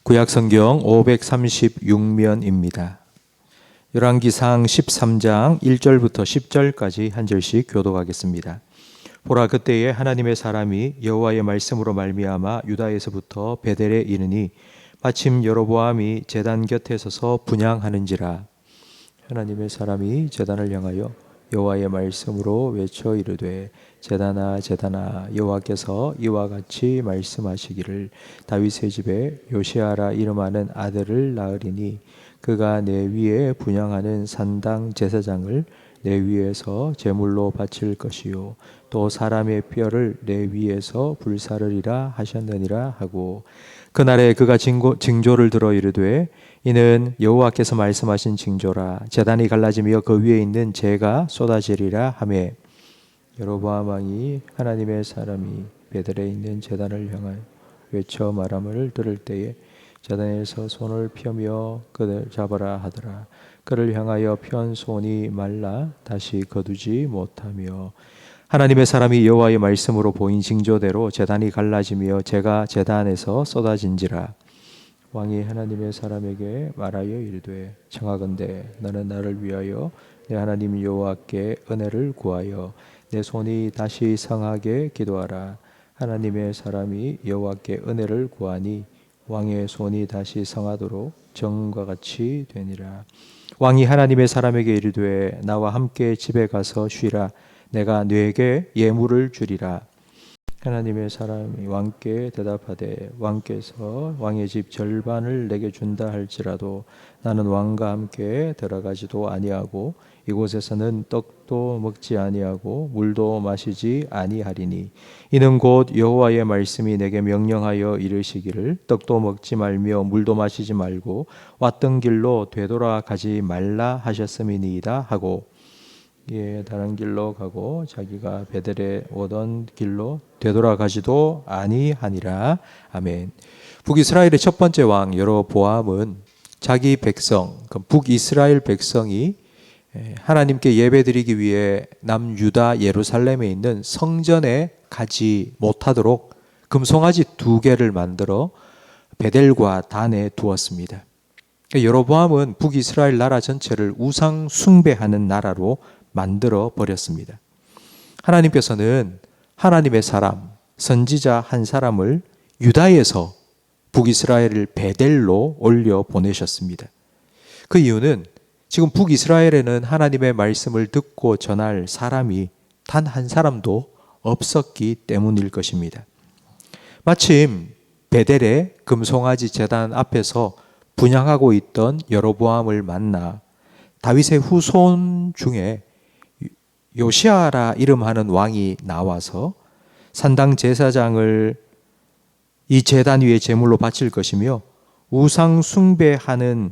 구약성경 536면입니다. 열왕기상 13장 1절부터 10절까지 한 절씩 교독하겠습니다. 보라, 그때에 하나님의 사람이 여호와의 말씀으로 말미암아 유다에서부터 베델에 이르니 마침 여로보암이 제단 곁에 서서 분향하는지라. 하나님의 사람이 제단을 향하여 여호와의 말씀으로 외쳐 이르되, 제단아 제단아, 여호와께서 이와 같이 말씀하시기를, 다윗의 집에 요시아라 이름하는 아들을 낳으리니 그가 내 위에 분향하는 산당 제사장을 내 위에서 제물로 바칠 것이요 또 사람의 뼈를 내 위에서 불사르리라 하셨느니라 하고, 그날에 그가 징조를 들어 이르되, 이는 여호와께서 말씀하신 징조라. 제단이 갈라지며 그 위에 있는 재가 쏟아지리라 하매, 여로보암 왕이 하나님의 사람이 베델에 있는 제단을 향하여 외쳐 말함을 들을 때에 제단에서 손을 펴며 그를 잡으라 하더라. 그를 향하여 편 손이 말라 다시 거두지 못하며, 하나님의 사람이 여호와의 말씀으로 보인 징조대로 제단이 갈라지며 재가 제단에서 쏟아진지라. 왕이 하나님의 사람에게 말하여 이르되, 청하건대 너는 나를 위하여 내 하나님 여호와께 은혜를 구하여 내 손이 다시 성하게 기도하라. 하나님의 사람이 여호와께 은혜를 구하니 왕의 손이 다시 성하도록 전과 같이 되니라. 왕이 하나님의 사람에게 이르되, 나와 함께 집에 가서 쉬라. 내가 네게 예물을 주리라. 하나님의 사람이 왕께 대답하되, 왕께서 왕의 집 절반을 내게 준다 할지라도 나는 왕과 함께 들어가지도 아니하고 이곳에서는 떡도 먹지 아니하고 물도 마시지 아니하리니, 이는 곧 여호와의 말씀이 내게 명령하여 이르시기를, 떡도 먹지 말며 물도 마시지 말고 왔던 길로 되돌아가지 말라 하셨음이니이다 하고, 다른 길로 가고 자기가 베델에 오던 길로 되돌아가지도 아니하니라. 아멘. 북이스라엘의 첫 번째 왕 여로보암은 자기 백성, 북이스라엘 백성이 하나님께 예배드리기 위해 남유다 예루살렘에 있는 성전에 가지 못하도록 금송아지 2개를 만들어 베델과 단에 두었습니다. 여로보암은 북이스라엘 나라 전체를 우상 숭배하는 나라로 만들어 버렸습니다. 하나님께서는 하나님의 사람, 선지자 한 사람을 유다에서 북이스라엘을 베델로 올려 보내셨습니다. 그 이유는 지금 북이스라엘에는 하나님의 말씀을 듣고 전할 사람이 단 한 사람도 없었기 때문일 것입니다. 마침 베델의 금송아지 제단 앞에서 분향하고 있던 여로보암을 만나 다윗의 후손 중에 요시아라 이름하는 왕이 나와서 산당 제사장을 이 제단 위에 제물로 바칠 것이며 우상 숭배하는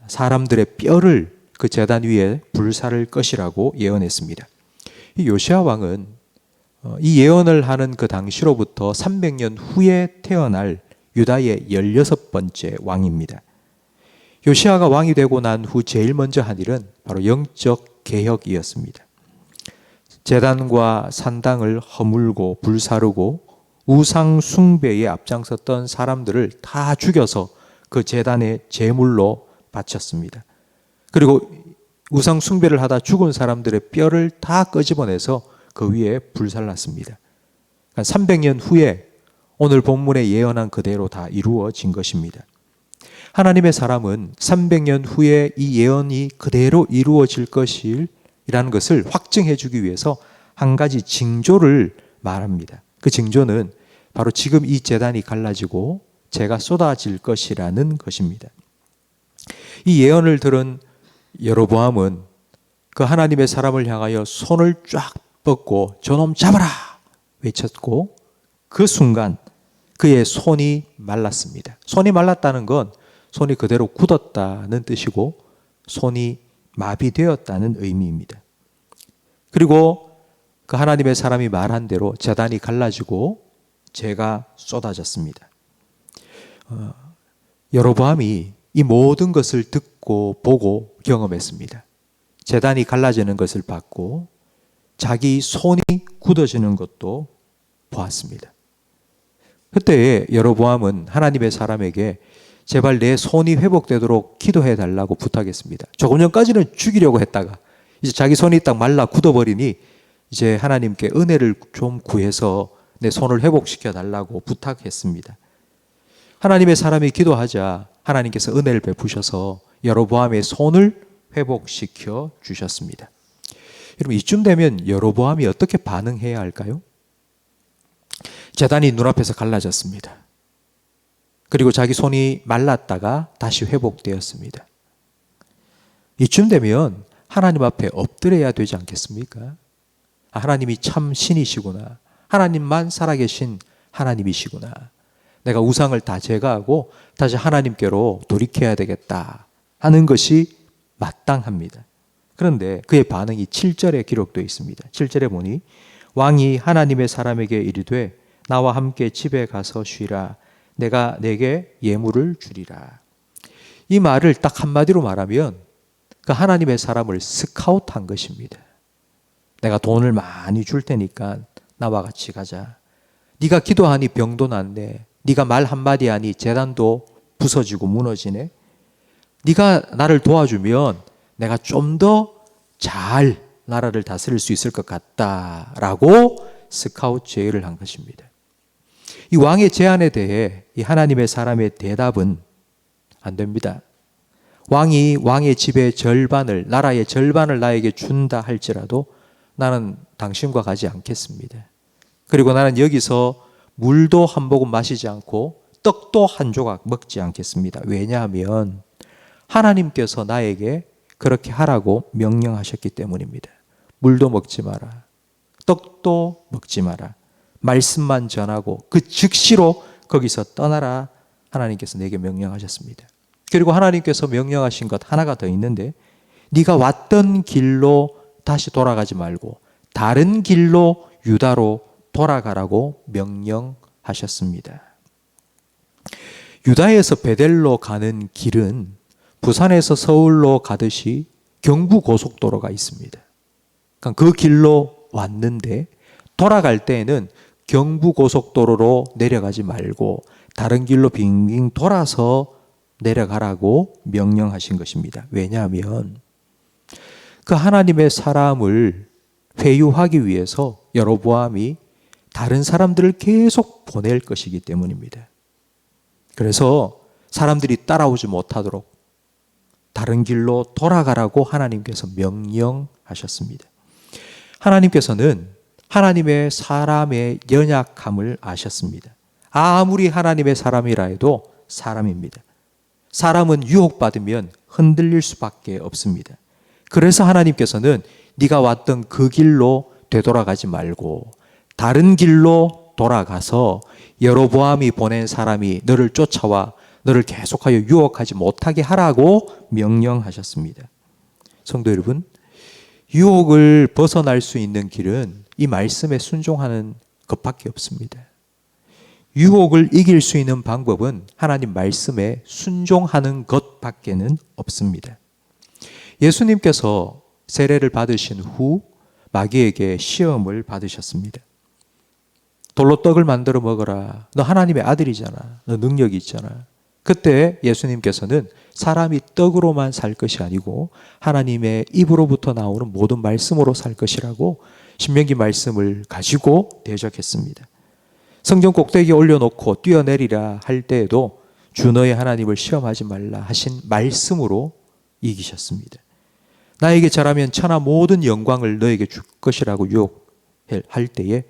사람들의 뼈를 그 제단 위에 불사를 것이라고 예언했습니다. 이 요시아 왕은 이 예언을 하는 그 당시로부터 300년 후에 태어날 유다의 16번째 왕입니다. 요시아가 왕이 되고 난 후 제일 먼저 한 일은 바로 영적 개혁이었습니다. 제단과 산당을 허물고 불사르고 우상 숭배에 앞장섰던 사람들을 다 죽여서 그 제단의 제물로 바쳤습니다. 그리고 우상 숭배를 하다 죽은 사람들의 뼈를 다 끄집어내서 그 위에 불살랐습니다. 300년 후에 오늘 본문에 예언한 그대로 다 이루어진 것입니다. 하나님의 사람은 300년 후에 이 예언이 그대로 이루어질 것이라는 것을 확증해 주기 위해서 한 가지 징조를 말합니다. 그 징조는 바로 지금 이 제단이 갈라지고 재가 쏟아질 것이라는 것입니다. 이 예언을 들은 여로보암은 그 하나님의 사람을 향하여 손을 쫙 뻗고 저놈 잡아라 외쳤고, 그 순간 그의 손이 말랐습니다. 손이 말랐다는 건 손이 그대로 굳었다는 뜻이고 손이 마비되었다는 의미입니다. 그리고 그 하나님의 사람이 말한 대로 제단이 갈라지고 재가 쏟아졌습니다. 여로보암이 이 모든 것을 듣고 보고 경험했습니다. 제단이 갈라지는 것을 봤고 자기 손이 굳어지는 것도 보았습니다. 그때 여로보암은 하나님의 사람에게 제발 내 손이 회복되도록 기도해 달라고 부탁했습니다. 조금 전까지는 죽이려고 했다가 이제 자기 손이 딱 말라 굳어버리니 이제 하나님께 은혜를 좀 구해서 내 손을 회복시켜 달라고 부탁했습니다. 하나님의 사람이 기도하자 하나님께서 은혜를 베푸셔서 여로보암의 손을 회복시켜 주셨습니다. 여러분, 이쯤 되면 여로보암이 어떻게 반응해야 할까요? 제단이 눈앞에서 갈라졌습니다. 그리고 자기 손이 말랐다가 다시 회복되었습니다. 이쯤 되면 하나님 앞에 엎드려야 되지 않겠습니까? 하나님이 참 신이시구나. 하나님만 살아계신 하나님이시구나. 내가 우상을 다 제거하고 다시 하나님께로 돌이켜야 되겠다 하는 것이 마땅합니다. 그런데 그의 반응이 7절에 기록되어 있습니다. 7절에 보니 왕이 하나님의 사람에게 이르되 나와 함께 집에 가서 쉬라. 내가 내게 예물을 주리라. 이 말을 딱 한마디로 말하면 그 하나님의 사람을 스카우트한 것입니다. 내가 돈을 많이 줄 테니까 나와 같이 가자. 네가 기도하니 병도 낫네. 네가 말 한마디 하니 제단도 부서지고 무너지네. 네가 나를 도와주면 내가 좀 더 잘 나라를 다스릴 수 있을 것 같다라고 스카우트 제의를 한 것입니다. 이 왕의 제안에 대해 이 하나님의 사람의 대답은 안 됩니다. 왕이 왕의 집의 절반을, 나라의 절반을 나에게 준다 할지라도 나는 당신과 가지 않겠습니다. 그리고 나는 여기서 물도 한 모금 마시지 않고 떡도 한 조각 먹지 않겠습니다. 왜냐하면 하나님께서 나에게 그렇게 하라고 명령하셨기 때문입니다. 물도 먹지 마라. 떡도 먹지 마라. 말씀만 전하고 그 즉시로 거기서 떠나라. 하나님께서 내게 명령하셨습니다. 그리고 하나님께서 명령하신 것 하나가 더 있는데 네가 왔던 길로 다시 돌아가지 말고 다른 길로 유다로 돌아가라고 명령하셨습니다. 유다에서 베델로 가는 길은 부산에서 서울로 가듯이 경부고속도로가 있습니다. 그러니까 그 길로 왔는데 돌아갈 때에는 경부고속도로로 내려가지 말고 다른 길로 빙빙 돌아서 내려가라고 명령하신 것입니다. 왜냐하면 그 하나님의 사람을 회유하기 위해서 여로보암이 다른 사람들을 계속 보낼 것이기 때문입니다. 그래서 사람들이 따라오지 못하도록 다른 길로 돌아가라고 하나님께서 명령하셨습니다. 하나님께서는 하나님의 사람의 연약함을 아셨습니다. 아무리 하나님의 사람이라 해도 사람입니다. 사람은 유혹받으면 흔들릴 수밖에 없습니다. 그래서 하나님께서는 네가 왔던 그 길로 되돌아가지 말고 다른 길로 돌아가서 여로보암이 보낸 사람이 너를 쫓아와 너를 계속하여 유혹하지 못하게 하라고 명령하셨습니다. 성도 여러분, 유혹을 벗어날 수 있는 길은 이 말씀에 순종하는 것밖에 없습니다. 유혹을 이길 수 있는 방법은 하나님 말씀에 순종하는 것밖에는 없습니다. 예수님께서 세례를 받으신 후 마귀에게 시험을 받으셨습니다. 돌로 떡을 만들어 먹어라. 너 하나님의 아들이잖아. 너 능력이 있잖아. 그때 예수님께서는 사람이 떡으로만 살 것이 아니고 하나님의 입으로부터 나오는 모든 말씀으로 살 것이라고 신명기 말씀을 가지고 대적했습니다. 성전 꼭대기에 올려놓고 뛰어내리라 할 때에도 주 너의 하나님을 시험하지 말라 하신 말씀으로 이기셨습니다. 나에게 잘하면 천하 모든 영광을 너에게 줄 것이라고 유혹할 때에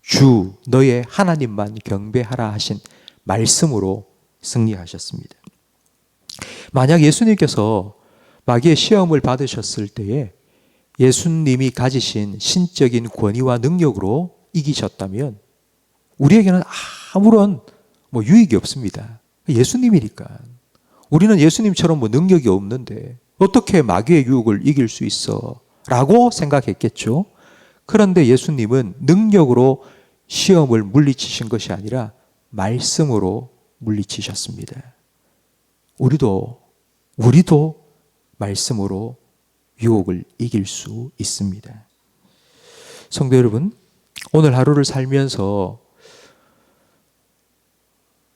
주 너의 하나님만 경배하라 하신 말씀으로 승리하셨습니다. 만약 예수님께서 마귀의 시험을 받으셨을 때에 예수님이 가지신 신적인 권위와 능력으로 이기셨다면 우리에게는 아무런 유익이 없습니다. 예수님이니까. 우리는 예수님처럼 능력이 없는데 어떻게 마귀의 유혹을 이길 수 있어? 라고 생각했겠죠. 그런데 예수님은 능력으로 시험을 물리치신 것이 아니라 말씀으로 물리치셨습니다. 우리도 말씀으로 유혹을 이길 수 있습니다. 성도 여러분, 오늘 하루를 살면서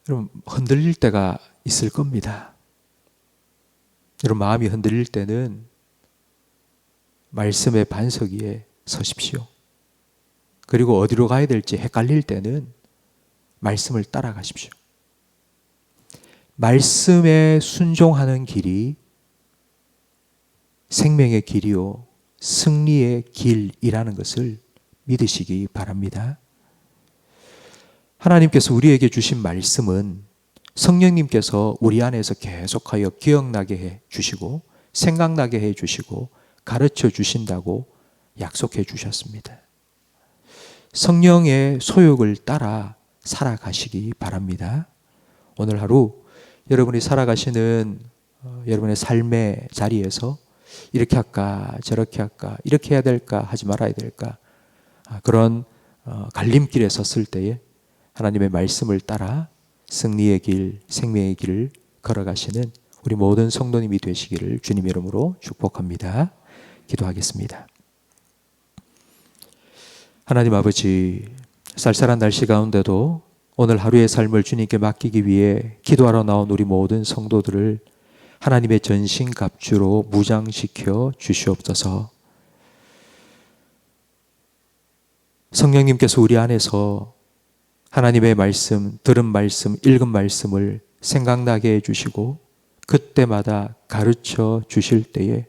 여러분, 흔들릴 때가 있을 겁니다. 여러분, 마음이 흔들릴 때는 말씀의 반석 위에 서십시오. 그리고 어디로 가야 될지 헷갈릴 때는 말씀을 따라가십시오. 말씀에 순종하는 길이 생명의 길이요 승리의 길이라는 것을 믿으시기 바랍니다. 하나님께서 우리에게 주신 말씀은 성령님께서 우리 안에서 계속하여 기억나게 해 주시고 생각나게 해 주시고 가르쳐 주신다고 약속해 주셨습니다. 성령의 소욕을 따라 살아가시기 바랍니다. 오늘 하루 여러분이 살아가시는 여러분의 삶의 자리에서 이렇게 할까 저렇게 할까 이렇게 해야 될까 하지 말아야 될까 그런 갈림길에 섰을 때에 하나님의 말씀을 따라 승리의 길, 생명의 길을 걸어가시는 우리 모든 성도님이 되시기를 주님의 이름으로 축복합니다. 기도하겠습니다. 하나님 아버지, 쌀쌀한 날씨 가운데도 오늘 하루의 삶을 주님께 맡기기 위해 기도하러 나온 우리 모든 성도들을 하나님의 전신갑주로 무장시켜 주시옵소서. 성령님께서 우리 안에서 하나님의 말씀, 들은 말씀, 읽은 말씀을 생각나게 해주시고 그때마다 가르쳐 주실 때에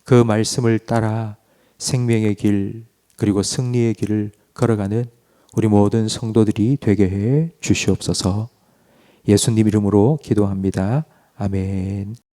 그 말씀을 따라 생명의 길 그리고 승리의 길을 걸어가는 우리 모든 성도들이 되게 해 주시옵소서. 예수님 이름으로 기도합니다. 아멘.